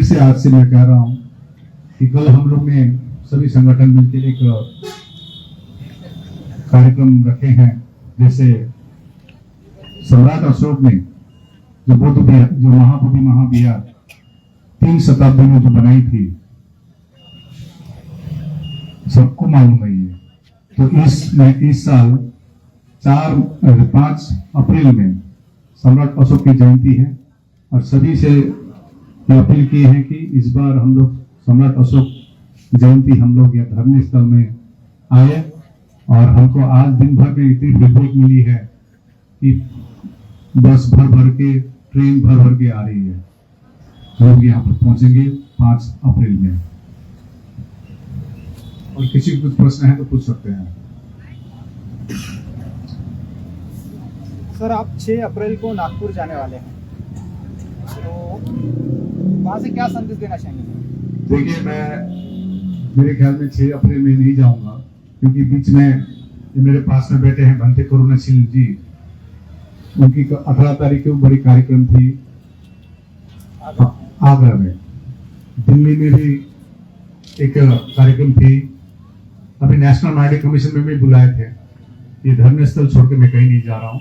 फिर से आज से मैं कह रहा हूँ कि कल हम लोग ने सभी संगठन मिलकर एक कार्यक्रम रखे हैं। जैसे सम्राट अशोक ने जो महाबोधि महाविहार 3 शताब्दी में जो बनाई थी, सबको मालूम है ये। तो इस साल 5 अप्रैल में सम्राट अशोक की जयंती है और सभी से ये अपील की है कि इस बार हम लोग सम्राट अशोक जयंती हम लोग या धर्म स्थल में आए। और हमको आज दिन भर में इतनी फीडबैक मिली है कि बस भर भर के, ट्रेन भर भर के आ रही है। लोग यहाँ पर पहुंचेंगे 5 अप्रैल में। और किसी को कुछ प्रश्न है तो पूछ सकते हैं। सर, आप 6 अप्रैल को नागपुर जाने वाले हैं, तो वहां से क्या संदेश देना चाहेंगे? देखिए, मेरे ख्याल में 6 अप्रैल में नहीं जाऊंगा, क्योंकि बीच में मेरे पास में बैठे हैं भंते करुणाशील जी, उनकी 18 तारीख को बड़ी कार्यक्रम थी आगरा में। दिल्ली में भी एक कार्यक्रम थी। अभी नेशनल माइनॉरिटी कमीशन में भी बुलाए थे। ये धर्म स्थल छोड़ के मैं कहीं नहीं जा रहा हूँ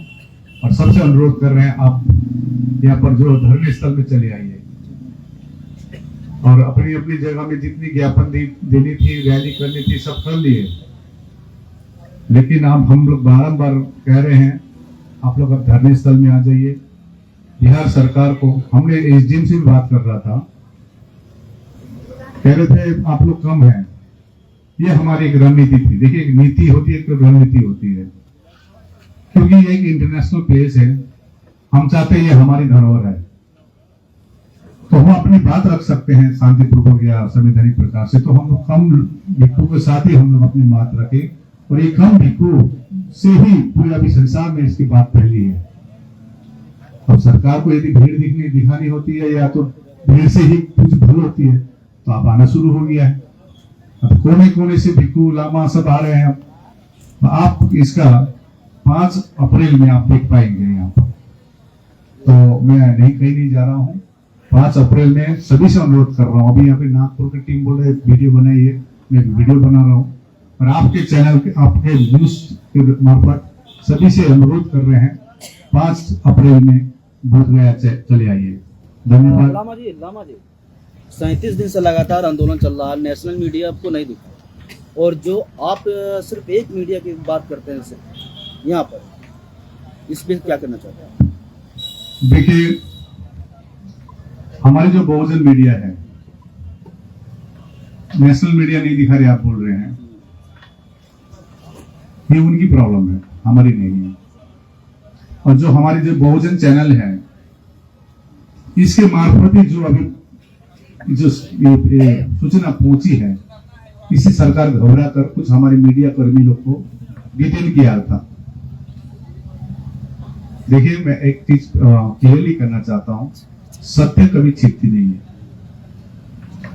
और सबसे अनुरोध कर रहे हैं, आप यहाँ पर जो धर्म स्थल में चले आइए और अपनी अपनी जगह में जितनी ज्ञापन देनी थी, रैली करनी थी, सब कर लिए। लेकिन अब हम लोग बारंबार कह रहे हैं, आप लोग अब धर्म स्थल में आ जाइए। बिहार सरकार को हमने एसडीएम से भी बात कर रहा था, कह रहे थे आप लोग कम हैं। ये हमारी एक रणनीति थी। देखिए, एक नीति होती है, एक रणनीति होती है, क्योंकि ये एक इंटरनेशनल प्लेस है। हम चाहते हैं ये हमारी धरोहर है, तो हम अपनी बात रख सकते हैं शांतिपूर्वक या संवैधानिक प्रकार से। तो हम लोग कम भिक्षु के साथ ही हम लोग अपनी बात रखें, और ये कम भिक्षु से ही पूरे अभी संसार में इसकी बात फैली है। अब सरकार को यदि भीड़ दिखानी होती है या तो भीड़ से ही कुछ भूल होती है, तो आप आना शुरू हो गया है। अब कोने कोने से भिक्षु लामा सब आ रहे हैं। तो आप इसका 5 अप्रैल में आप देख पाएंगे यहाँ पर। तो मैं कहीं नहीं जा रहा हूँ। 5 अप्रैल में सभी से अनुरोध कर रहा हूँ। अभी यहाँ पे नागपुर की टीम बोल रहे वीडियो बनाइए, मैं वीडियो बना रहा हूँ और आपके चैनल के, आपके न्यूज के मार्फत सभी से अनुरोध कर रहे हैं, 5 अप्रैल में बोध गया चले आइए। धन्यवाद। लामा जी 37 दिन से लगातार आंदोलन चल रहा है, नेशनल मीडिया आपको नहीं दिखा, और जो आप सिर्फ एक मीडिया की बात करते हैं सिर्फ यहाँ पर, इस पर क्या करना चाहते हैं? देखिए, हमारी जो बहुजन मीडिया है, नेशनल मीडिया नहीं दिखा रहे, आप बोल रहे हैं, ये उनकी प्रॉब्लम है, हमारी नहीं है। और जो हमारी जो बहुजन चैनल है, इसके मार्फत ही जो अभी जो सूचना पहुंची है, इसी सरकार घबरा कर कुछ हमारे मीडिया कर्मी लोग को डिटेन किया था। देखिए, मैं एक चीज क्लियरली करना चाहता हूं, सत्य कभी छिपती नहीं है।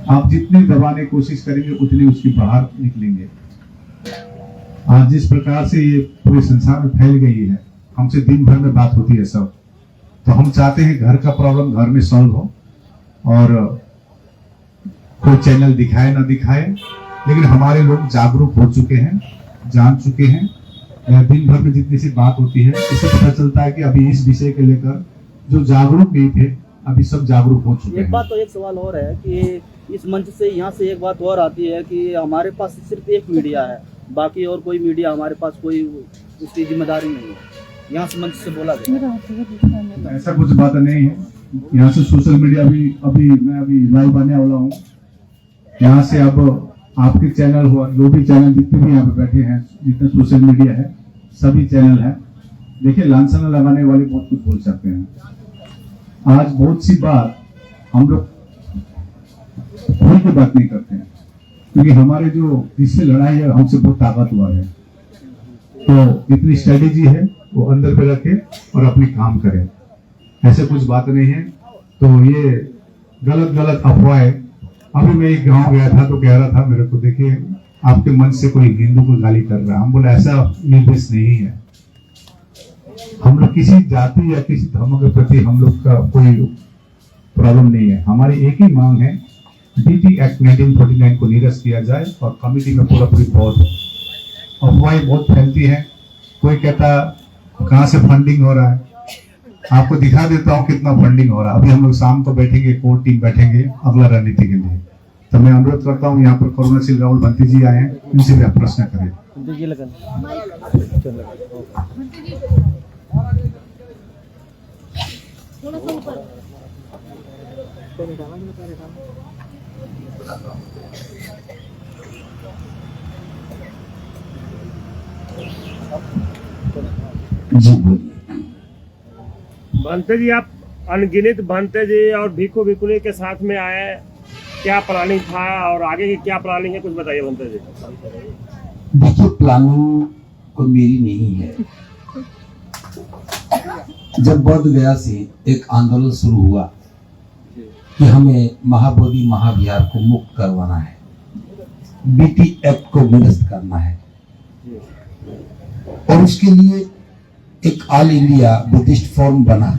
आप जितनी दबाने की कोशिश करेंगे उतनी उसकी बाहर निकलेंगे। आज जिस प्रकार से ये पूरे संसार में फैल गई है, हमसे दिन भर में बात होती है सब, तो हम चाहते हैं घर का प्रॉब्लम घर में सॉल्व हो और कोई चैनल दिखाए ना दिखाए, लेकिन हमारे लोग जागरूक हो चुके हैं, जान चुके हैं। दिन भर में जितनी सी बात होती है, इससे पता चलता है कि अभी इस विषय के लेकर जो जागरूक नहीं थे, अभी सब जागरूक हो चुके हैं। एक बात तो एक सवाल और है कि इस मंच से, यहाँ से एक बात और आती है कि हमारे पास सिर्फ एक मीडिया है, बाकी और कोई मीडिया हमारे पास कोई उसकी जिम्मेदारी नहीं है। यहाँ से मंच से बोला गया, ऐसा कुछ बात नहीं है। यहाँ से सोशल मीडिया भी मैं अभी लाइव आने वाला हूँ। यहाँ से अब आपके चैनल हुआ, जो भी चैनल जितने भी यहाँ पे बैठे हैं, जितने सोशल मीडिया है, सभी चैनल है। देखिए, लांछना लगाने वाले बहुत कुछ बोल सकते हैं। आज बहुत सी बात हम लोग कोई की बात नहीं करते हैं, क्योंकि हमारे जो जिससे लड़ाई है, हमसे बहुत ताकतवर है। तो इतनी स्ट्रेटेजी है, वो अंदर पे रखे और अपने काम करे, ऐसे कुछ बात नहीं है। तो ये गलत अफवाहें। अभी मैं एक गांव गया था तो कह रहा था मेरे को, देखिए आपके मन से कोई हिंदू को गाली कर रहा है। हम बोले ऐसा निर्देश नहीं है। हम लोग किसी जाति या किसी धर्म के प्रति हम लोग का कोई प्रॉब्लम नहीं है। हमारी एक ही मांग है, बीटी एक्ट 1949 को निरस्त किया जाए और कमेटी में पूरी बहुत अफवाहें बहुत फैलती है। कोई कहता कहाँ से फंडिंग हो रहा है, आपको दिखा देता हूँ कितना फंडिंग हो रहा है। अभी हम लोग शाम को बैठेंगे, कोर टीम बैठेंगे अगला रणनीति के लिए। तो मैं अनुरोध करता हूँ, यहाँ पर करुणाशील राहुल भंती जी आए हैं, इनसे भी आप प्रश्न करें। जी बोलिए। भंते जी, आप अनगिनत भंते जी और भिक्खु भिक्खुनी के साथ में आए, क्या प्लानिंग था और आगे की क्या प्लानिंग है, कुछ बताइए भंते जी। देखिए, प्लानिंग कोई मेरी नहीं है। जब बोध गया से एक आंदोलन शुरू हुआ कि हमें महाबोधि महाविहार को मुक्त करवाना है, बीटी एक्ट को निरस्त करना है, और उसके लिए एक ऑल इंडिया बुद्धिस्ट फोरम बना,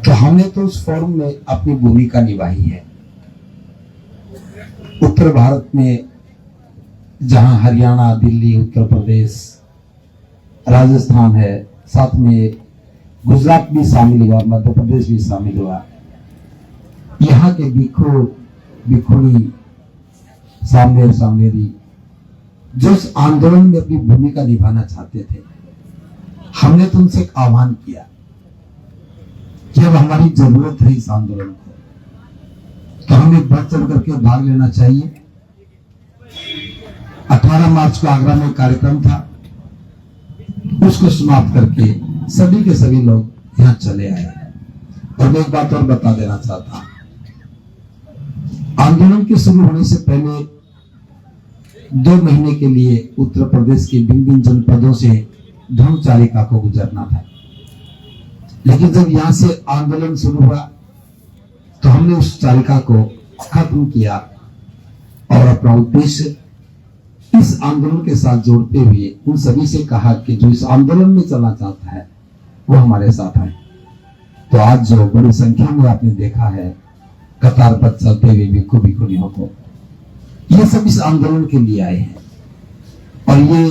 तो हमने तो उस फोरम में अपनी भूमिका निभाई है। उत्तर भारत में जहां हरियाणा, दिल्ली, उत्तर प्रदेश, राजस्थान है, साथ में गुजरात भी शामिल हुआ, मध्य प्रदेश भी शामिल हुआ, यहाँ के भिक्खु भिक्खुनी, सामनेर सामनेरी जो इस आंदोलन में अपनी भूमिका निभाना चाहते थे, हमने तो उनसे एक आह्वान किया कि अब हमारी जरूरत है इस आंदोलन को, तो हमें बढ़ चढ़ करके भाग लेना चाहिए। 18 मार्च को आगरा में कार्यक्रम था, उसको समाप्त करके सभी के सभी लोग यहाँ चले आए। और मैं एक बात और बता देना चाहता हूं, आंदोलन के शुरू होने से पहले 2 महीने के लिए उत्तर प्रदेश के भिन्न जनपदों से धर्मचारिका को गुजरना था, लेकिन जब यहां से आंदोलन शुरू हुआ तो हमने उस चारिका को खत्म किया और अपना उद्देश्य इस आंदोलन के साथ जोड़ते हुए उन सभी से कहा कि जो इस आंदोलन में चलना चाहता है वो हमारे साथ आए। तो आज जो बड़ी संख्या में आपने देखा है कतारबद्ध चलते हुए भिक्खु भिक्खुनियों को, ये सब इस आंदोलन के लिए आए हैं। और ये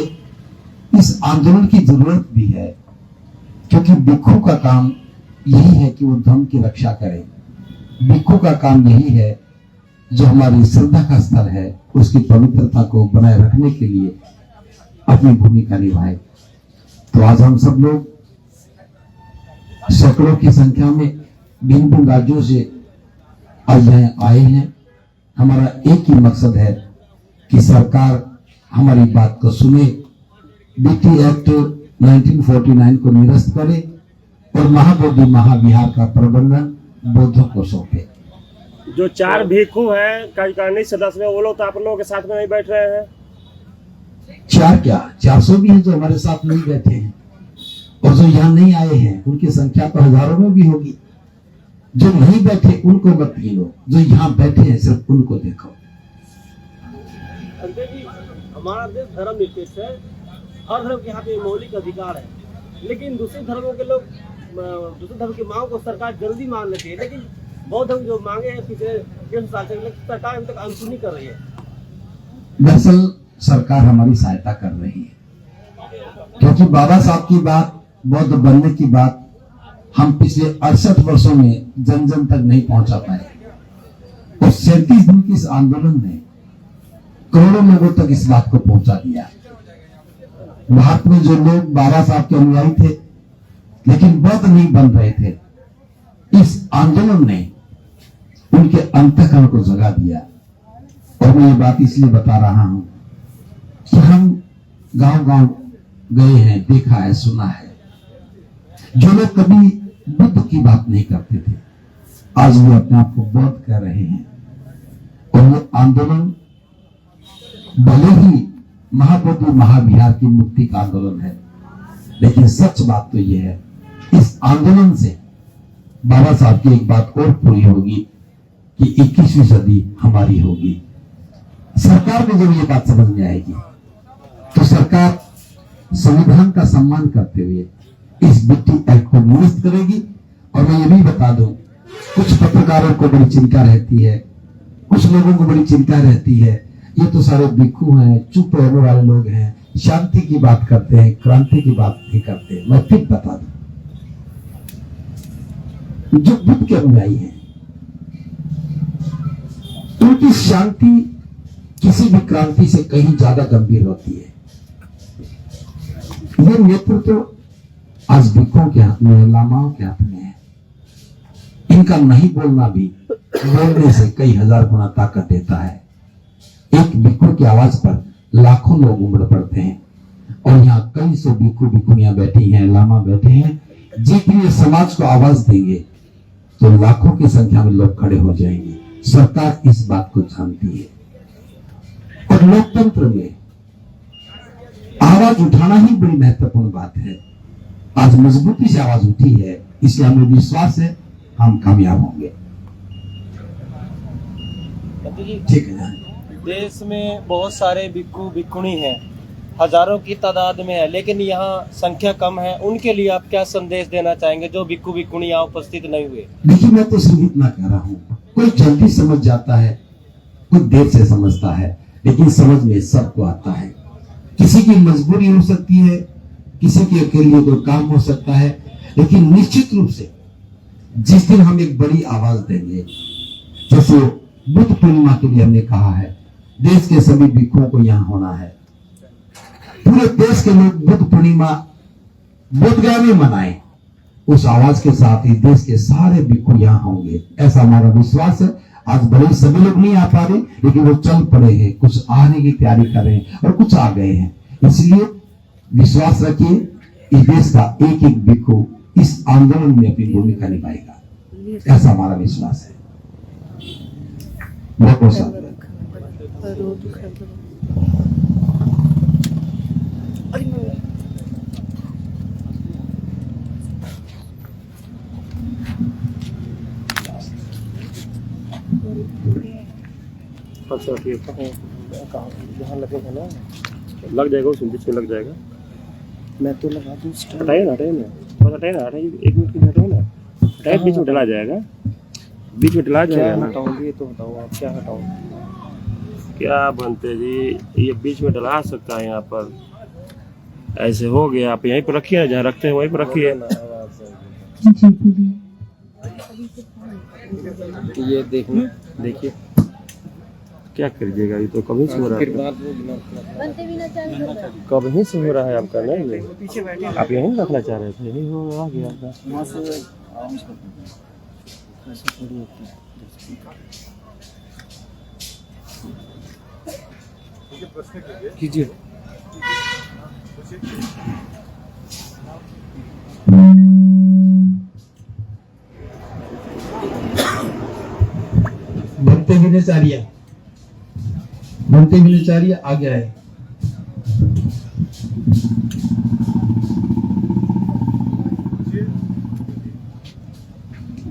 इस आंदोलन की जरूरत भी है, क्योंकि भिक्खु का काम यही है कि वो धर्म की रक्षा करे। भिक्खु का काम यही है जो हमारी श्रद्धा का स्तर है उसकी पवित्रता को बनाए रखने के लिए अपनी भूमिका निभाए। तो आज हम सब लोग सैकड़ों की संख्या में भिन्न भिन्न राज्यों से आज यहाँ आए हैं। हमारा एक ही मकसद है कि सरकार हमारी बात को सुने, बीटी एक्ट 1949 को निरस्त करे और महाबोधि महाविहार का प्रबंधन बौद्धों को सौंपे। जो 4 भिक्खु हैं कार्यकारिणी सदस्य में, वो लोग तो आप लोगों के साथ में नहीं बैठ रहे हैं। 4 क्या 400 भी हैं जो हमारे साथ नहीं बैठे हैं, और जो यहाँ नहीं आए हैं उनकी संख्या तो हजारों में भी होगी। जो नहीं बैठे उनको मत गिनो, जो यहाँ बैठे हैं सिर्फ उनको देखो। हमारा देश धर्मनिरपेक्ष है, हर धर्म के यहाँ पे मौलिक अधिकार है, लेकिन दूसरे धर्मों के लोग दूसरे धर्म की मांग को सरकार जल्दी मान लेती है, लेकिन बौद्ध धर्म जो मांगे हैं पिछले 150 साल से सरकार अभी तक अनसुनी कर रही है। दरअसल सरकार हमारी सहायता कर रही है, क्योंकि बाबा साहब की बात, बौद्ध बनने की बात हम पिछले 68 वर्षों में जन जन तक नहीं पहुंचा पाए। और 37 दिन के इस आंदोलन ने करोड़ों लोगों तक इस बात को पहुंचा दिया। भारत में जो लोग बाबा साहब के अनुयायी थे लेकिन बौद्ध नहीं बन रहे थे, इस आंदोलन ने उनके अंतःकरण को जगा दिया। और मैं ये बात इसलिए बता रहा हूं कि हम गांव-गांव गए हैं, देखा है, सुना है। जो लोग कभी बुद्ध की बात नहीं करते थे, आज वो अपने आप को बौद्ध कह रहे हैं। और वो आंदोलन भले ही महाबोधि महाविहार की मुक्ति का आंदोलन है, लेकिन सच बात तो यह है, इस आंदोलन से बाबा साहब की एक बात और पूरी होगी कि 21वीं सदी हमारी होगी। सरकार को जब ये बात समझ में आएगी तो सरकार संविधान का सम्मान करते हुए इस बीटी एक्ट को निरस्त करेगी। और मैं ये भी बता दूं कुछ पत्रकारों को बड़ी चिंता रहती है, कुछ लोगों को बड़ी चिंता रहती है, ये तो सारे भिक्खु हैं, चुप रहने वाले लोग हैं, शांति की बात करते हैं, क्रांति की बात नहीं करते। मैं फिर बता दूं, जो बुद्ध के अनुयायी हैं उनकी शांति किसी भी क्रांति से कहीं ज्यादा गंभीर होती है। ये नेतृत्व आज भिक्खुओं के हाथ में, लामाओं के हाथ में है। इनका नहीं बोलना भी बोलने से कई हजार गुना ताकत देता है। एक भिक्खु की आवाज पर लाखों लोग उमड़ पड़ते हैं और यहाँ कई सौ भिक्खु भिक्खुनियां बैठी हैं, लामा बैठे हैं। जितनी ये समाज को आवाज देंगे तो लाखों की संख्या में लोग खड़े हो जाएंगे। सरकार इस बात को जानती है और लोकतंत्र में आवाज उठाना ही बड़ी महत्वपूर्ण बात है। आज मजबूती से आवाज उठी है, इसलिए हमें विश्वास है हम कामयाब होंगे। ठीक है। देश में बहुत सारे भिक्खु भिक्खुनी हैं, हजारों की तादाद में है, लेकिन यहाँ संख्या कम है। उनके लिए आप क्या संदेश देना चाहेंगे जो भिक्खु भिक्खुनी यहाँ उपस्थित नहीं हुए? देखिए, मैं तो सिर्फ इतना कह रहा हूँ, कोई जल्दी समझ जाता है, कोई देर से समझता है, लेकिन समझ में सबको आता है। किसी की मजबूरी हो सकती है, किसी के अकेले कोई काम हो सकता है, लेकिन निश्चित रूप से जिस दिन हम एक बड़ी आवाज देंगे, जैसे बुद्ध पूर्णिमा के लिए हमने कहा है, देश के सभी भिक्खुओं को यहाँ होना है। पूरे देश के लोग बुद्ध पूर्णिमा बोधगया में मनाएं। उस आवाज के साथ ही देश के सारे भिक्खु यहाँ होंगे, ऐसा हमारा विश्वास है। आज भले सभी लोग नहीं आ पा रहे, लेकिन वो चल पड़े हैं, कुछ आने की तैयारी कर रहे हैं और कुछ आ गए हैं। इसलिए विश्वास रखिए, इस देश का एक एक भिक्खु इस आंदोलन में अपनी भूमिका निभाएगा, ऐसा हमारा विश्वास है। बहुत बहुत साधुवाद। अच्छा, ठीक है। यहाँ लगेगा ना, लग जाएगा, उस बीच में लग जाएगा। मैं तो लगा दूँ। हटाइए ना, हटाइए ना, बस हटाइए ना, हटाइए, 1 मिनट के लिए हटाइए ना, हटाइए, बीच में डला जाएगा, बीच में डला जाएगा ना। हटाऊंगी तो हटाओ, आप क्या हटाओ? क्या बनते जी, ये बीच में डला सकता है यहाँ पर, ऐसे हो गया। आप यहीं पर रखिए ना, जहाँ रखते हैं वहीं पर रखिए। ये देखिए क्या करिएगा, ये तो कभी से हो रहा है, कभी से हो रहा है आपका। नहीं, पीछे बैठे आप यहीं रखना चाह रहे थे, यहीं हो आ गया आपका। कीजिए। बनते विनचार्य आ गया है।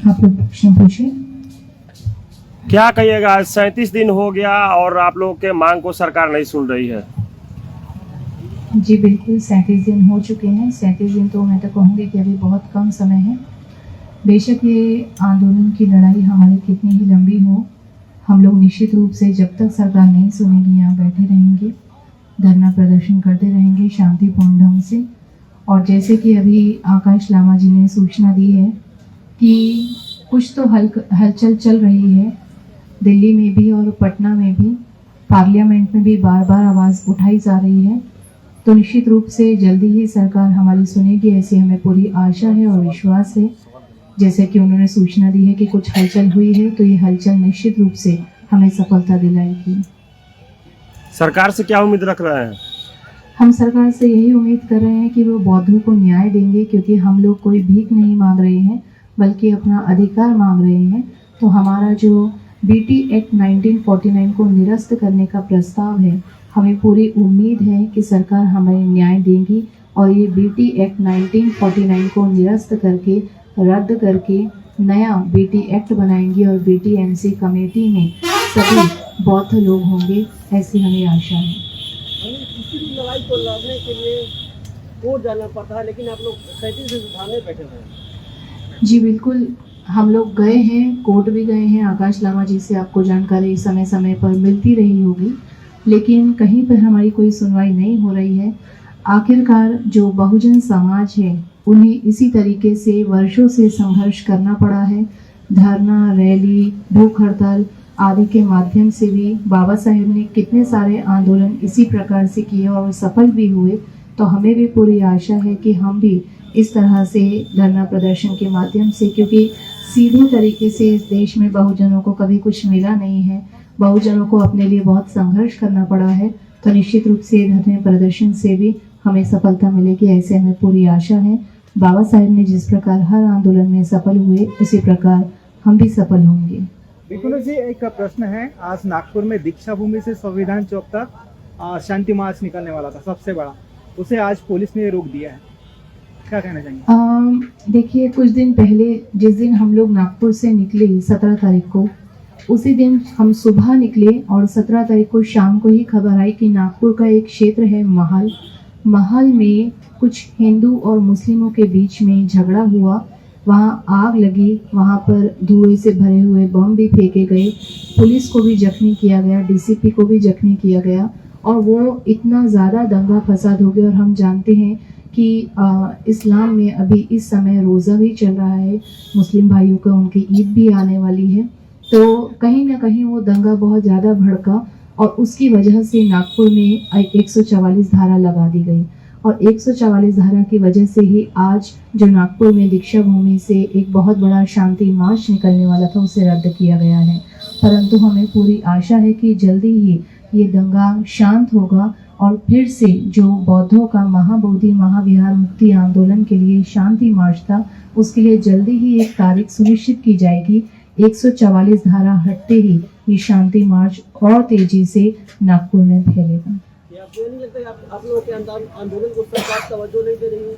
आप लोग प्रश्न पूछिए। क्या कहिएगा, 37 दिन हो गया और आप लोगों के मांग को सरकार नहीं सुन रही है। जी बिल्कुल, 37 दिन हो चुके हैं। 37 दिन तो मैं तो कहूँगी कि अभी बहुत कम समय है। बेशक ये आंदोलन की लड़ाई हमारी कितनी ही लंबी हो, हम लोग निश्चित रूप से जब तक सरकार नहीं सुनेगी यहाँ बैठे रहेंगे, धरना प्रदर्शन करते रहेंगे शांतिपूर्ण ढंग से। और जैसे कि अभी आकाश लामा जी ने सूचना दी है कि कुछ तो हलचल चल रही है, दिल्ली में भी और पटना में भी, पार्लियामेंट में भी बार बार आवाज़ उठाई जा रही है। तो निश्चित रूप से जल्दी ही सरकार हमारी सुनेगी, ऐसी हमें पूरी आशा है और विश्वास है। जैसे कि उन्होंने सूचना दी है कि कुछ हलचल हुई है, तो ये हलचल निश्चित रूप से हमें सफलता दिलाएगी। सरकार से क्या उम्मीद रख रहे हैं? हम सरकार से यही उम्मीद कर रहे हैं कि वो बौद्धों को न्याय देंगे, क्योंकि हम लोग कोई भीख नहीं मांग रहे हैं, बल्कि अपना अधिकार मांग रहे हैं। तो हमारा जो बीटी एक्ट 1949 को निरस्त करने का प्रस्ताव है, हमें पूरी उम्मीद है कि सरकार हमें न्याय देगी और ये बीटी एक्ट 1949 को निरस्त करके, रद्द करके नया बीटी एक्ट बनाएंगी और बीटीएमसी कमेटी में सभी बौद्ध लोग होंगे, ऐसी हमें आशा है। किसी भी लड़ाई को लड़ने के लिए कोर्ट जाना पड़ता है, लेकिन आप लोग 37 दिन थाने बैठे हैं। जी बिल्कुल, हम लोग गए हैं, कोर्ट भी गए हैं, आकाश लामा जी से आपको जानकारी समय समय पर मिलती रही होगी, लेकिन कहीं पर हमारी कोई सुनवाई नहीं हो रही है। आखिरकार जो बहुजन समाज है उन्हें इसी तरीके से वर्षों से संघर्ष करना पड़ा है। धरना, रैली, भूख हड़ताल आदि के माध्यम से भी बाबा साहेब ने कितने सारे आंदोलन इसी प्रकार से किए और सफल भी हुए। तो हमें भी पूरी आशा है कि हम भी इस तरह से धरना प्रदर्शन के माध्यम से, क्योंकि सीधे तरीके से इस देश में बहुजनों को कभी कुछ मिला नहीं है, बहुजनों को अपने लिए बहुत संघर्ष करना पड़ा है, तो निश्चित रूप से धरने प्रदर्शन से भी हमें सफलता मिलेगी, ऐसे हमें पूरी आशा है। बाबा साहेब ने जिस प्रकार हर आंदोलन में सफल हुए, उसी प्रकार हम भी सफल होंगे। बिकुल जी, एक प्रश्न है। आज नागपुर में दीक्षा भूमि से संविधान चौक तक शांति मार्च निकलने वाला था, सबसे बड़ा, उसे आज पुलिस ने रोक दिया है, क्या कहना चाहेंगे? देखिए, कुछ दिन पहले जिस दिन हम लोग नागपुर से निकले 17 तारीख को, उसी दिन हम सुबह निकले और 17 तारीख को शाम को ही खबर आई कि नागपुर का एक क्षेत्र है महल में कुछ हिंदू और मुस्लिमों के बीच में झगड़ा हुआ, वहाँ आग लगी, वहाँ पर धुएं से भरे हुए बम भी फेंके गए, पुलिस को भी जख्मी किया गया, डीसीपी को भी जख्मी किया गया, और वो इतना ज़्यादा दंगा फसाद हो गया। और हम जानते हैं कि इस्लाम में अभी इस समय रोज़ा भी चल रहा है, मुस्लिम भाइयों का, उनकी ईद भी आने वाली है, तो कहीं ना कहीं वो दंगा बहुत ज़्यादा भड़का और उसकी वजह से नागपुर में 144 धारा लगा दी गई। और 144 धारा की वजह से ही आज जो नागपुर में दीक्षा भूमि से एक बहुत बड़ा शांति मार्च निकलने वाला था, उसे रद्द किया गया है। परंतु हमें पूरी आशा है कि जल्दी ही ये दंगा शांत होगा और फिर से जो बौद्धों का महाबोधि महाविहार मुक्ति आंदोलन के लिए शांति मार्च था, उसके लिए जल्दी ही एक तारीख सुनिश्चित की जाएगी। 144 धारा हटते ही ये शांति मार्च और तेजी से नागपुर में फैलेगा। आपको नहीं लगता कि आप लोगों के आंदोलन को सरकार तवज्जो नहीं दे रही है?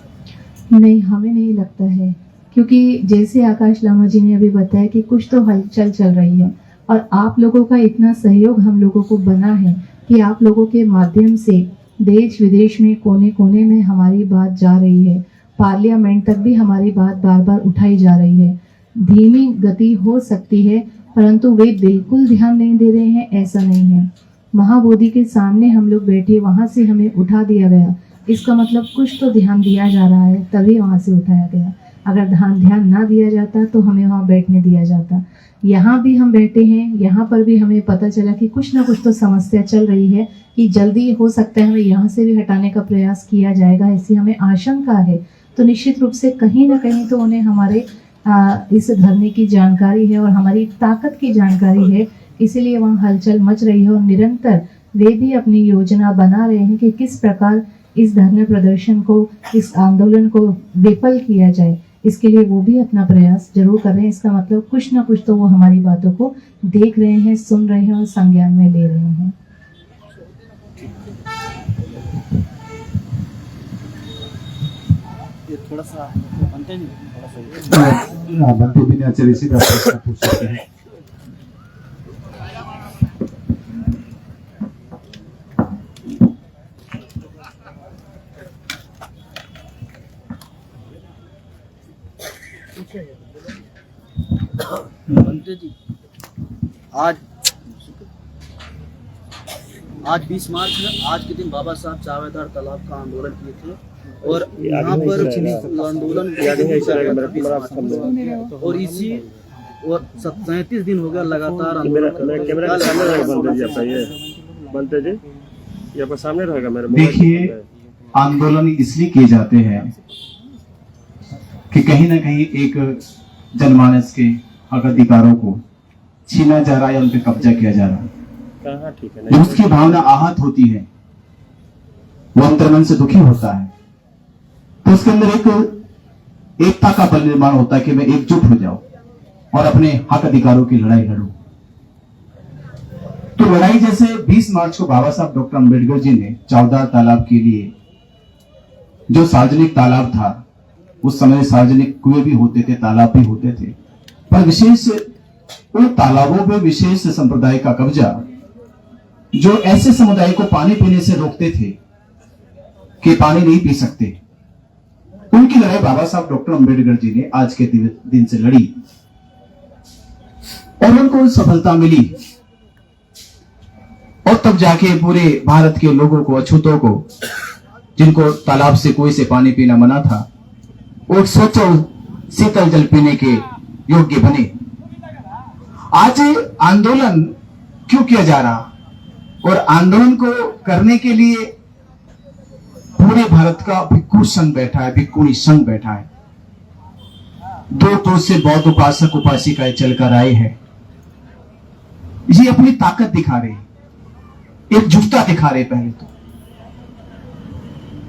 नहीं, हमें नहीं लगता है, क्योंकि जैसे आकाश लामा जी ने अभी बताया कि कुछ तो हलचल चल रही है और आप लोगों का इतना सहयोग हम लोगों को बना है कि आप लोगों के माध्यम से देश विदेश में कोने कोने में हमारी बात जा रही है, पार्लियामेंट तक भी हमारी बात बार बार उठाई जा रही है। धीमी गति हो सकती है, परंतु वे बिल्कुल ध्यान नहीं दे रहे हैं, ऐसा नहीं है। महाबोधि के सामने हम लोग बैठे, वहाँ से हमें उठा दिया गया, इसका मतलब कुछ तो ध्यान दिया जा रहा है, तभी वहाँ से उठाया गया। अगर ध्यान ना दिया जाता तो हमें वहाँ बैठने दिया जाता। यहाँ भी हम बैठे हैं, यहाँ पर भी हमें पता चला कि कुछ ना कुछ तो समस्या चल रही है, कि जल्दी हो सकता है हमें यहाँ से भी हटाने का प्रयास किया जाएगा, ऐसी हमें आशंका है। तो निश्चित रूप से कहीं ना कहीं तो उन्हें हमारे इस धरने की जानकारी है और हमारी ताकत की जानकारी है, इसीलिए वहाँ हलचल मच रही है और निरंतर वे भी अपनी योजना बना रहे हैं कि किस प्रकार इस धरने प्रदर्शन को, इस आंदोलन को विफल किया जाए। इसके लिए वो भी अपना प्रयास जरूर कर रहे हैं। इसका मतलब कुछ ना कुछ तो वो हमारी बातों को देख रहे हैं, सुन रहे हैं और संज्ञान में ले रहे हैं। ये थोड़ा सा बनते नहीं, थोड़ा सा बनते भी नहीं, अच्छा सीधा प्रश्न पूछ सकते हैं। बनते जी, आज 20 मार्च है। आज के दिन बाबा साहब चावेदार तालाब का आंदोलन किए थे और यहाँ पर आंदोलन और इसी और 37 दिन हो गया लगातार बनते जी, ये आपका सामने रहेगा मेरे। देखिए, आंदोलन इसलिए किए जाते हैं कि कहीं ना कहीं एक जनमानस के हक अधिकारों को छीना जा रहा है, उन पर कब्जा किया जा रहा है। ठीक है, जब उसकी भावना आहत होती है, वो अंतर्मन से दुखी होता है, तो उसके अंदर एक एकता का बल निर्माण होता है कि मैं एकजुट हो जाऊं और अपने हक अधिकारों की लड़ाई लड़ूं। तो लड़ाई जैसे 20 मार्च को बाबा साहब डॉक्टर अंबेडकर जी ने चावदार तालाब के लिए, जो सार्वजनिक तालाब था, उस समय सार्वजनिक कुएं भी होते थे, तालाब भी होते थे, पर विशेष उन तालाबों में विशेष संप्रदाय का कब्जा, जो ऐसे समुदाय को पानी पीने से रोकते थे कि पानी नहीं पी सकते, उनकी लड़ाई बाबा साहब डॉक्टर अंबेडकर जी ने आज के दिन से लड़ी। आंदोलन को सफलता मिली और तब जाके पूरे भारत के लोगों को, अछूतों को, जिनको तालाब से कुएं से पानी पीना मना था, वो स्वच्छ और शीतल जल पीने के योग्य बने। आज आंदोलन क्यों किया जा रहा, और आंदोलन को करने के लिए पूरे भारत का भिक्खु संघ बैठा है, भिक्खुणी संघ बैठा है। दूर से बौद्ध उपासक उपासिकाएं चलकर आए हैं। ये अपनी ताकत दिखा रहे, एकजुटता दिखा रहे। पहले तो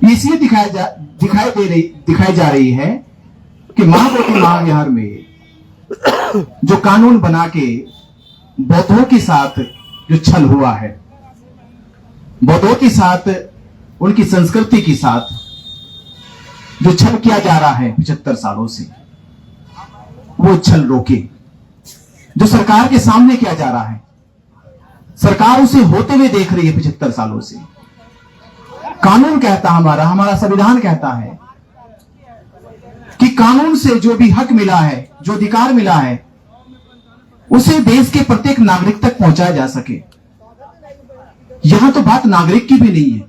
इसलिए दिखाई जा रही है कि महाबोधि महाविहार में जो कानून बना के बौद्धों के साथ जो छल हुआ है, बौद्धों के साथ, उनकी संस्कृति के साथ जो छल किया जा रहा है 75 सालों से, वो छल रोके। जो सरकार के सामने किया जा रहा है, सरकार उसे होते हुए देख रही है 75 सालों से। कानून कहता हमारा संविधान कहता है कि कानून से जो भी हक मिला है, जो अधिकार मिला है, उसे देश के प्रत्येक नागरिक तक पहुंचाया जा सके। यहां तो बात नागरिक की भी नहीं है,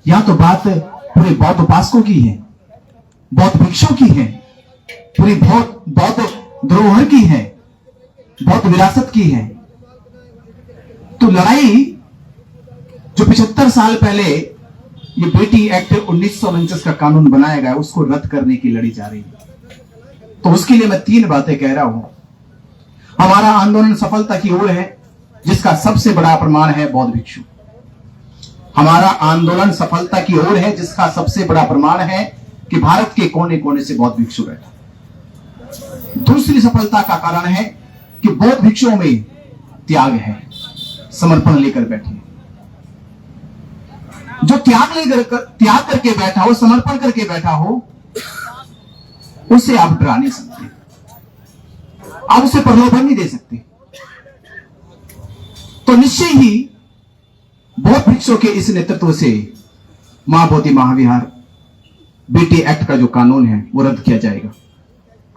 यहां तो बात पूरे बौद्ध उपासकों की है, बौद्ध भिक्षुओं की है, पूरी बौद्ध धरोहर की है, बौद्ध विरासत की है। तो लड़ाई जो 75 साल पहले ये बेटी एक्ट 1949 का कानून बनाया गया, उसको रद्द करने की लड़ी जा रही है। तो उसके लिए मैं 3 बातें कह रहा हूं। हमारा आंदोलन सफलता की ओर है, जिसका सबसे बड़ा प्रमाण है बौद्ध भिक्षु। हमारा आंदोलन सफलता की ओर है, जिसका सबसे बड़ा प्रमाण है कि भारत के कोने कोने से बौद्ध भिक्षु बैठा। दूसरी सफलता का कारण है कि बौद्ध भिक्षुओं में त्याग है, समर्पण लेकर बैठे। जो त्याग करके बैठा हो, समर्पण करके बैठा हो, उसे आप डरा नहीं सकते, आप उसे प्रलोभन नहीं दे सकते। तो निश्चय ही बौद्ध भिक्षुओं के इस नेतृत्व से महाबोधि महाविहार बेटी एक्ट का जो कानून है वो रद्द किया जाएगा।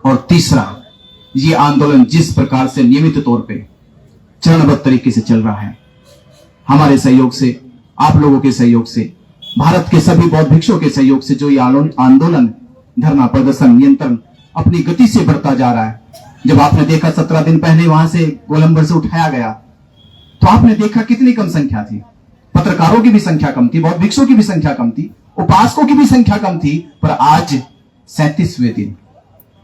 और तीसरा, ये आंदोलन जिस प्रकार से नियमित तौर पे चरणबद्ध तरीके से चल रहा है, हमारे सहयोग से, आप लोगों के सहयोग से, भारत के सभी बौद्ध भिक्षुओं के सहयोग से जो ये आंदोलन, धरना, प्रदर्शन, नियंत्रण अपनी गति से बढ़ता जा रहा है। जब आपने देखा 17 दिन पहले वहां से गोलंबर से उठाया गया, तो आपने देखा कितनी कम संख्या थी। पत्रकारों की भी संख्या कम थी, बौद्ध भिक्षुओं की भी संख्या कम थी, उपासकों की भी संख्या कम थी। पर आज 37वें दिन,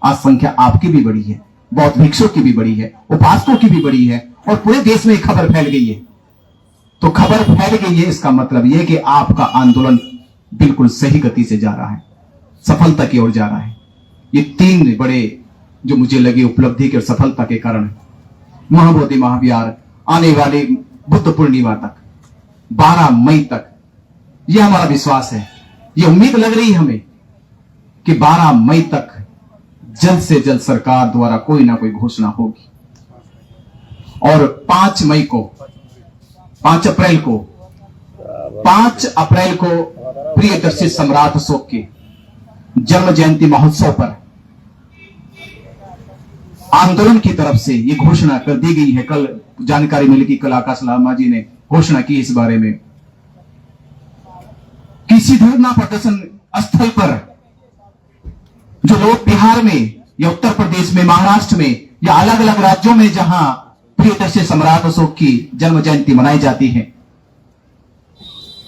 आज संख्या आपकी भी बड़ी है, बौद्ध भिक्षुओं की भी बड़ी है, उपासकों की भी बड़ी है, और पूरे देश में खबर फैल गई है। तो खबर फैल गई है, इसका मतलब यह कि आपका आंदोलन बिल्कुल सही गति से जा रहा है, सफलता की ओर जा रहा है। ये 3 बड़े जो मुझे लगे उपलब्धि के और सफलता के कारण महाबोधि महाविहार आने वाले बुद्ध पूर्णिमा तक, 12 मई तक, यह हमारा विश्वास है, यह उम्मीद लग रही है हमें कि 12 मई तक जल्द से जल्द सरकार द्वारा कोई ना कोई घोषणा होगी। और 5 अप्रैल को प्रियदर्शी सम्राट अशोक के जन्म जयंती महोत्सव पर आंदोलन की तरफ से ये घोषणा कर दी गई है। कल जानकारी मिली कि कल आकाश लामा जी ने घोषणा की इस बारे में, किसी धरना प्रदर्शन स्थल पर जो लोग बिहार में या उत्तर प्रदेश में, महाराष्ट्र में या अलग अलग राज्यों में जहां प्रियदर्शी सम्राट अशोक की जन्म जयंती मनाई जाती है,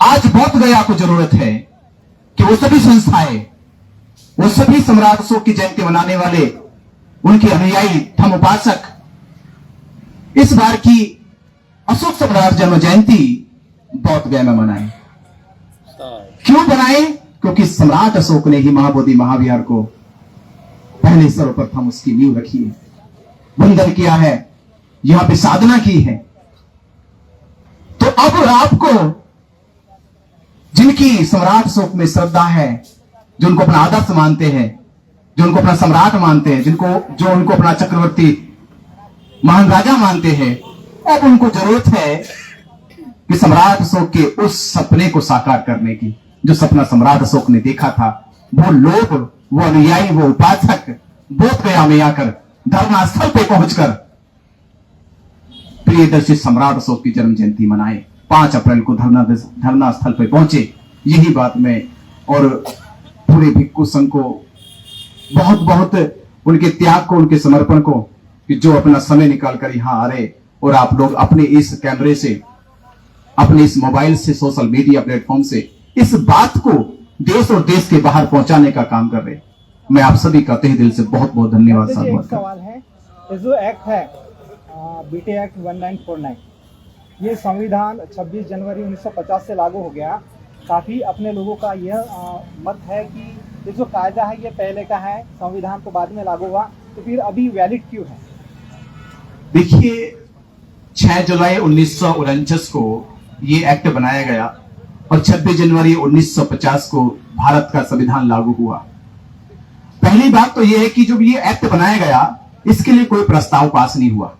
आज बोध गया को जरूरत है कि वो सभी संस्थाएं, वो सभी सम्राट अशोक की जयंती मनाने वाले, उनके अनुयायी, धम्म उपासक इस बार की अशोक सम्राट जन्म जयंती बोध गया में मनाएं। क्यों बनाए? क्योंकि सम्राट अशोक ने ही महाबोधि महाविहार को पहले सर्वप्रथम उसकी नींव रखी है, वंदन किया है, यहां पे साधना की है। तो अब आपको जिनकी सम्राट अशोक में श्रद्धा है, जो उनको अपना आदर्श मानते हैं, जो उनको अपना सम्राट मानते हैं, जो उनको अपना चक्रवर्ती महान राजा मानते हैं, अब उनको जरूरत है कि सम्राट अशोक के उस सपने को साकार करने की, जो सपना सम्राट अशोक ने देखा था। वो लोग, वो अनुयायी, वो उपासक बोध गया में आकर, धरना स्थल पे पहुंचकर प्रियदर्शी सम्राट अशोक की जन्म जयंती मनाए, 5 अप्रैल को धरना स्थल पर पहुंचे। यही बात मैं और पूरे भिक्खु संघ को बहुत बहुत उनके त्याग को, उनके समर्पण को, कि जो अपना समय निकाल कर यहाँ आ रहे और आप लोग अपने इस कैमरे से, अपने इस मोबाइल से, सोशल मीडिया प्लेटफॉर्म से इस बात को देश और देश के बाहर पहुंचाने का काम कर रहे। मैं आप सभी का तहे दिल से बहुत बहुत धन्यवाद एक साधुवाद सवाल है, ये जो एक्ट है बीटी एक्ट 1949, ये संविधान 26 जनवरी 1950 से लागू हो गया। काफ़ी अपने लोगों का यह मत है कि ये जो कायदा है ये पहले का है, संविधान तो बाद में लागू हुआ, तो फिर अभी वैलिड क्यों है? देखिए, 6 जुलाई 1949 को ये एक्ट बनाया गया और 26 जनवरी 1950 को भारत का संविधान लागू हुआ। पहली बात तो यह है कि जब ये एक्ट बनाया गया, इसके लिए कोई प्रस्ताव पास नहीं हुआ,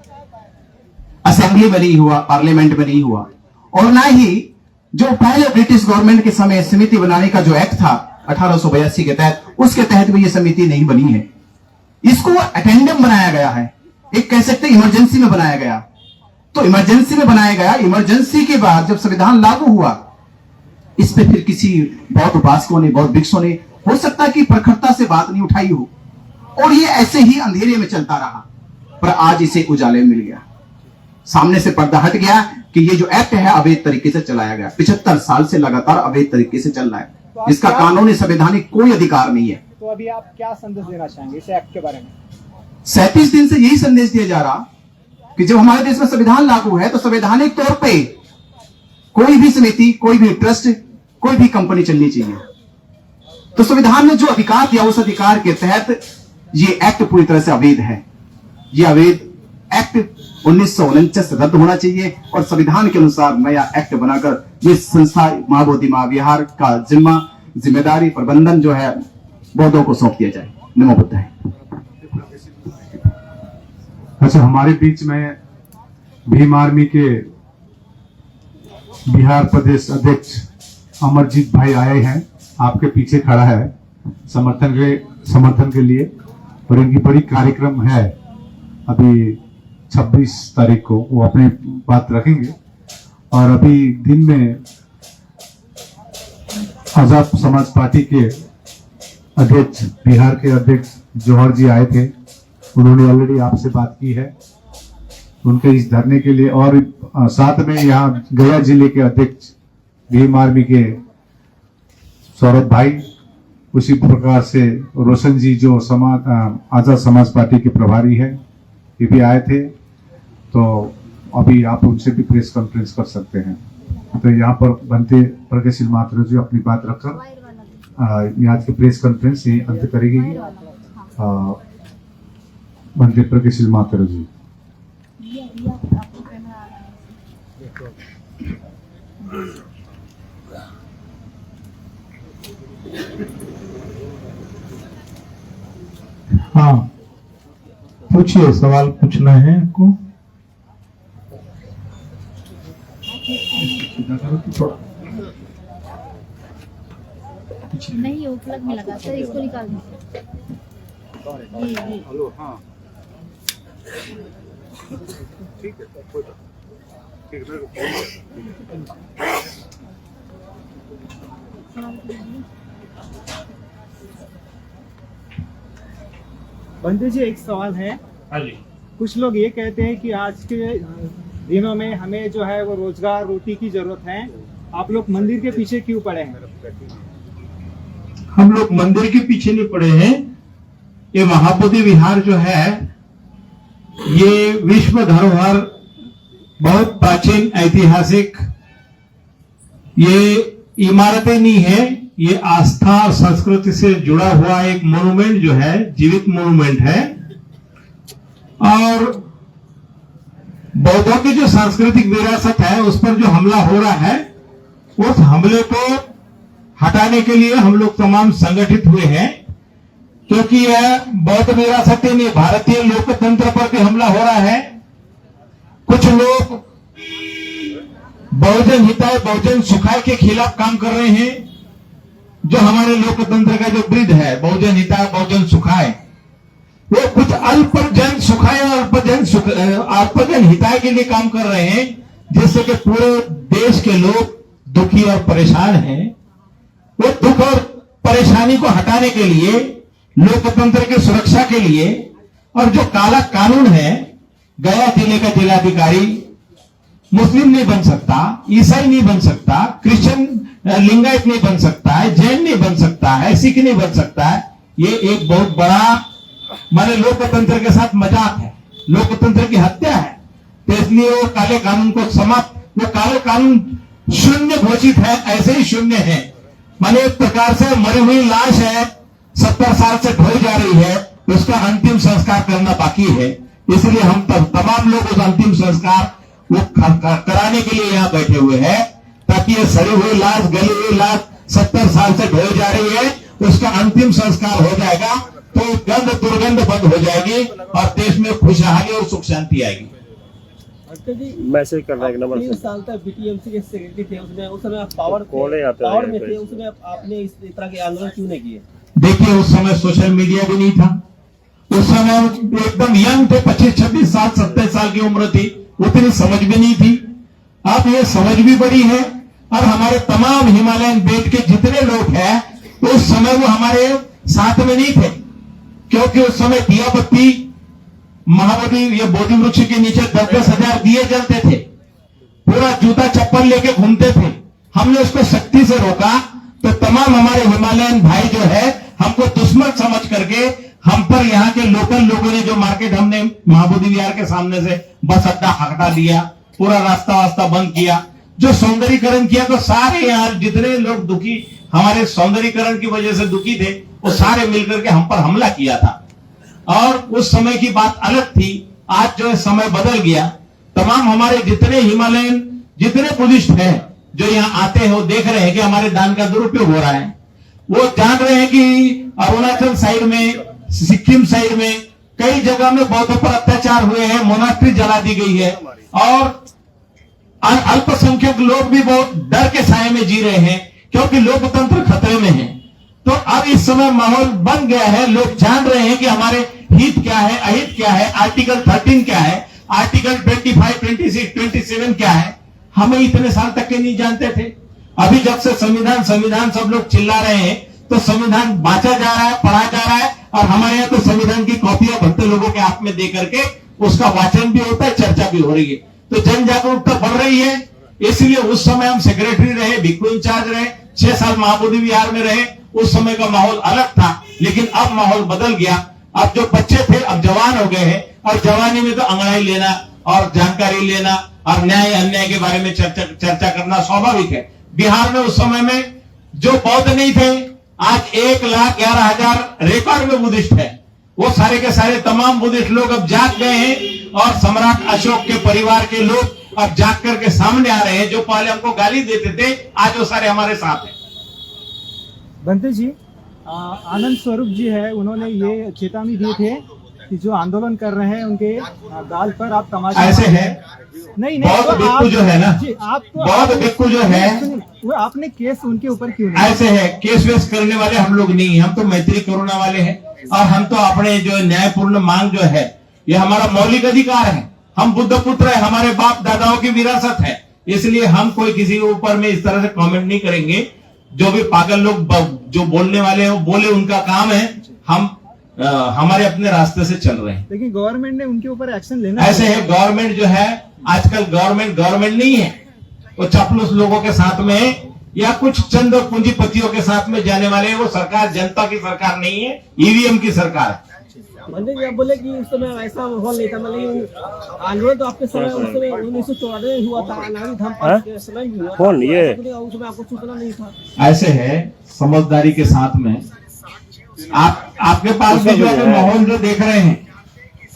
असेंबली में नहीं हुआ, पार्लियामेंट में नहीं हुआ, और ना ही जो पहले ब्रिटिश गवर्नमेंट के समय समिति बनाने का जो एक्ट था 1882 के तहत, उसके तहत भी ये समिति नहीं बनी है। इसको अटेंडम बनाया गया है, एक कह सकते इमरजेंसी में बनाया गया। तो इमरजेंसी में बनाया गया, इमरजेंसी के बाद जब संविधान लागू हुआ, इस पे फिर किसी बौद्ध उपासकों ने, बौद्ध भिक्षुओं ने हो सकता है कि प्रखरता से बात नहीं उठाई हो, और ये ऐसे ही अंधेरे में चलता रहा। पर आज इसे उजाले में मिल गया, सामने से पर्दा हट गया कि ये जो एक्ट है अवैध तरीके से चलाया गया। 75 साल से लगातार अवैध तरीके से चल रहा है, जिसका कानूनी संवैधानिक कोई अधिकार नहीं है। तो अभी आप क्या संदेश देना चाहेंगे इस एक्ट के बारे में? 37 दिन से यही संदेश दिया जा रहा कि जब हमारे देश में संविधान लागू है तो संवैधानिक तौर पे कोई भी समिति, कोई भी ट्रस्ट, कोई भी कंपनी चलनी चाहिए। तो संविधान ने जो अधिकार दिया, उस अधिकार के तहत ये एक्ट पूरी तरह से अवैध है। ये अवैध एक्ट 1949 रद्द होना चाहिए और संविधान के अनुसार नया एक्ट बनाकर ये संस्था महाबोधि महाविहार का जिम्मेदारी प्रबंधन जो है बौद्धों को सौंप दिया जाए। नमो बुद्धाय। अच्छा, हमारे बीच में भीम आर्मी के बिहार प्रदेश अध्यक्ष अमरजीत भाई आए हैं, आपके पीछे खड़ा है समर्थन के लिए, और इनकी बड़ी कार्यक्रम है अभी 26 तारीख को, वो अपनी बात रखेंगे। और अभी दिन में आजाद समाज पार्टी के अध्यक्ष, बिहार के अध्यक्ष जौहर जी आए थे, उन्होंने ऑलरेडी आपसे बात की है उनके इस धरने के लिए। और साथ में यहाँ गया जिले के अध्यक्ष भीम आर्मी के सौरभ भाई, उसी प्रकार से रोशन जी जो आजाद समाज पार्टी के प्रभारी है, ये भी आए थे। तो अभी आप उनसे भी प्रेस कॉन्फ्रेंस कर सकते हैं। तो यहाँ पर बनते प्रगतिशील मात्र जी अपनी बात रखकर आज की प्रेस कॉन्फ्रेंस ये अंत करेगी। बनते प्रगतिशील मात्र जी। हाँ, पूछिए, सवाल पूछना है आपको? नहीं, वो प्लग में लगा सर, इसको निकाल दीजिए। हेलो, हाँ ठीक है, ठीक बंधु जी, एक सवाल है। हाँ जी। कुछ लोग ये कहते हैं कि आज के दिनों में हमें जो है वो रोजगार, रोटी की जरूरत है, आप लोग मंदिर के पीछे क्यों पड़े हैं? हम लोग मंदिर के पीछे नहीं पड़े हैं। ये महाबोधि विहार जो है, ये विश्व धरोहर, बहुत प्राचीन ऐतिहासिक ये इमारतें नहीं है, ये आस्था और संस्कृति से जुड़ा हुआ एक मोन्यूमेंट जो है, जीवित मोन्यूमेंट है। और बौद्धों की जो सांस्कृतिक विरासत है, उस पर जो हमला हो रहा है, उस हमले को हटाने के लिए हम लोग तमाम संगठित हुए हैं, क्योंकि यह बौद्ध विरासत नहीं, भारतीय लोकतंत्र पर भी हमला हो रहा है। कुछ लोग बहुजन हिताय बहुजन सुखाय के खिलाफ काम कर रहे हैं। जो हमारे लोकतंत्र का जो ब्रीद है, बहुजन हिताय बहुजन सुखाय, वो कुछ अल्पजन सुखाय अल्पजन हिताय के लिए काम कर रहे हैं, जिससे कि पूरे देश के लोग दुखी और परेशान हैं। वो दुख और परेशानी को हटाने के लिए, लोकतंत्र की सुरक्षा के लिए, और जो काला कानून है, गया जिले का जिलाधिकारी मुस्लिम नहीं बन सकता, ईसाई नहीं बन सकता, क्रिश्चियन लिंगायत नहीं बन सकता है, जैन नहीं बन सकता है, सिख नहीं बन सकता है। ये एक बहुत बड़ा माने लोकतंत्र के साथ मजाक है, लोकतंत्र की हत्या है। तो इसलिए वो काले कानून को समाप्त, वो काले कानून शून्य घोषित है, ऐसे ही शून्य है। माने एक प्रकार से मरी हुई लाश है, 70 साल से ढोई जा रही है, उसका अंतिम संस्कार करना बाकी है। इसलिए हम तमाम लोग उस अंतिम संस्कार वो कराने के लिए यहाँ बैठे हुए हैं, ताकि ये सड़ी हुई लाश, गली हुई लाश 70 साल से ढोई जा रही है, उसका अंतिम संस्कार हो जाएगा तो गंध दुर्गंध बंद हो जाएगी और देश में खुशहाली और सुख शांति आएगी। मैसेज करना एक नंबर 3 साल तक बीटीएमसी के सेक्रेटरी थे, उसमें उस समय आप पावर में थे, उसमें आपने इस तरह के आंदोलन क्यों नहीं किए? देखिए, उस समय सोशल मीडिया भी नहीं था, उस समय एकदम यंग थे, 25-26 साल 27 साल की उम्र थी, उतनी समझ भी नहीं थी। अब ये समझ भी बड़ी है। और हमारे तमाम हिमालयन बेल्ट के जितने लोग हैं, उस समय वो हमारे साथ में नहीं थे, क्योंकि उस समय दिया बत्ती महाबोधि ये बोधि वृक्ष के नीचे 10-10 हजार दिए जलते थे, पूरा जूता चप्पल लेके घूमते थे। हमने उसको सख्ती से रोका, तो तमाम हमारे हिमालयन भाई जो है हमको दुश्मन समझ करके हम पर यहाँ के लोकल लोगों ने जो मार्केट हमने महाबोधि विहार के सामने से बस अड्डा हटा दिया, पूरा रास्ता वास्ता बंद किया, जो सौंदर्यीकरण किया, तो सारे यहाँ जितने लोग दुखी हमारे सौंदर्यीकरण की वजह से दुखी थे, वो सारे मिलकर के हम पर हमला किया था। और उस समय की बात अलग थी। आज जो है समय बदल गया। तमाम हमारे जितने हिमालयन, जितने बुद्धिस्ट हैं जो यहाँ आते हैं, वो देख रहे हैं कि हमारे दान का दुरुपयोग हो रहा है। वो जान रहे हैं कि अरुणाचल साइड में, सिक्किम साइड में कई जगह में बौद्धों पर अत्याचार हुए हैं, मोनास्ट्री जला दी गई है, और अल्पसंख्यक लोग भी बहुत डर के साए में जी रहे हैं, क्योंकि लोकतंत्र खतरे में है। तो अब इस समय माहौल बन गया है, लोग जान रहे हैं कि हमारे हित क्या है, अहित क्या है, आर्टिकल 13 क्या है, आर्टिकल 25, 26, 27 क्या है। हमें इतने साल तक के नहीं जानते थे। अभी जब से संविधान सब लोग चिल्ला रहे हैं, तो संविधान बांचा जा रहा है, पढ़ा जा रहा है, और हमारे यहाँ तो संविधान की कॉपियां भरते लोगों के हाथ में दे करके उसका वाचन भी होता है, चर्चा भी हो रही है। तो जन जागरूकता बढ़ रही है। इसलिए उस समय हम सेक्रेटरी रहे, भिक्खु इंचार्ज रहे, 6 साल महाबोधि विहार में रहे। उस समय का माहौल अलग था, लेकिन अब माहौल बदल गया। अब जो बच्चे थे अब जवान हो गए हैं, और जवानी में तो अंगड़ाई लेना और जानकारी लेना और न्याय अन्याय के बारे में चर्चा करना स्वाभाविक है। बिहार में उस समय में जो बौद्ध नहीं थे, आज 1,11,000 रिकॉर्ड में बुद्धिस्ट है। वो सारे के सारे तमाम बुद्धिस्ट लोग अब जाग गए हैं, और सम्राट अशोक के परिवार के लोग अब जाग करके सामने आ रहे हैं। जो पहले हमको गाली देते थे, आज वो सारे हमारे साथ हैं। बंते जी, आनंद स्वरूप जी है, उन्होंने ये चेतावनी दी थे कि जो आंदोलन कर रहे हैं उनके गाल पर आप तमाशा ऐसे है। नहीं बौद्ध भिक्खु जो है ना, बौद्ध भिक्खु जो है, वो आपने केस उनके ऊपर क्यों नहीं? ऐसे है, केस वेस करने वाले हम लोग नहीं, हम तो मैत्री करुणा वाले हैं, और हम तो अपने जो न्यायपूर्ण मांग जो है, ये हमारा मौलिक अधिकार है। हम बुद्ध पुत्र है, हमारे बाप दादाओं की विरासत है, इसलिए हम कोई किसी के ऊपर में इस तरह से कमेंट नहीं करेंगे। जो भी पागल लोग जो बोलने वाले हैं वो बोले, उनका काम है। हम हमारे अपने रास्ते से चल रहे हैं। लेकिन गवर्नमेंट ने उनके ऊपर एक्शन लेना ऐसे है। गवर्नमेंट जो है आजकल गवर्नमेंट नहीं है, वो चापलूस लोगों के साथ में है, या कुछ चंद पूंजीपतियों के साथ में जाने वाले हैं। वो सरकार जनता की सरकार नहीं है, ईवीएम की सरकार है। मंदिर जी, आप बोले कि उस समय ऐसा माहौल नहीं था, मतलब आंदोलन तो आपके समय उस समय 1994 में हुआ था, नारी धाम के समय भी हुआ था, कौन ये उस समय आपको सूचना नहीं था? ऐसे है, समझदारी के साथ में आपके पास भी जो है माहौल जो देख रहे हैं,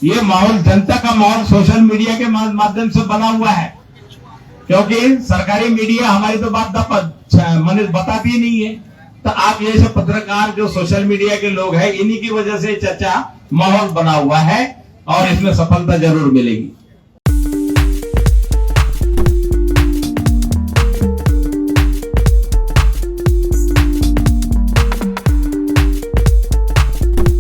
ये माहौल जनता का माहौल सोशल मीडिया के माध्यम से बना हुआ है, क्योंकि सरकारी मीडिया हमारी तो बात बताती नहीं है। तो आप ये सब पत्रकार जो सोशल मीडिया के लोग हैं, इन्हीं की वजह से चर्चा माहौल बना हुआ है, और इसमें सफलता जरूर मिलेगी।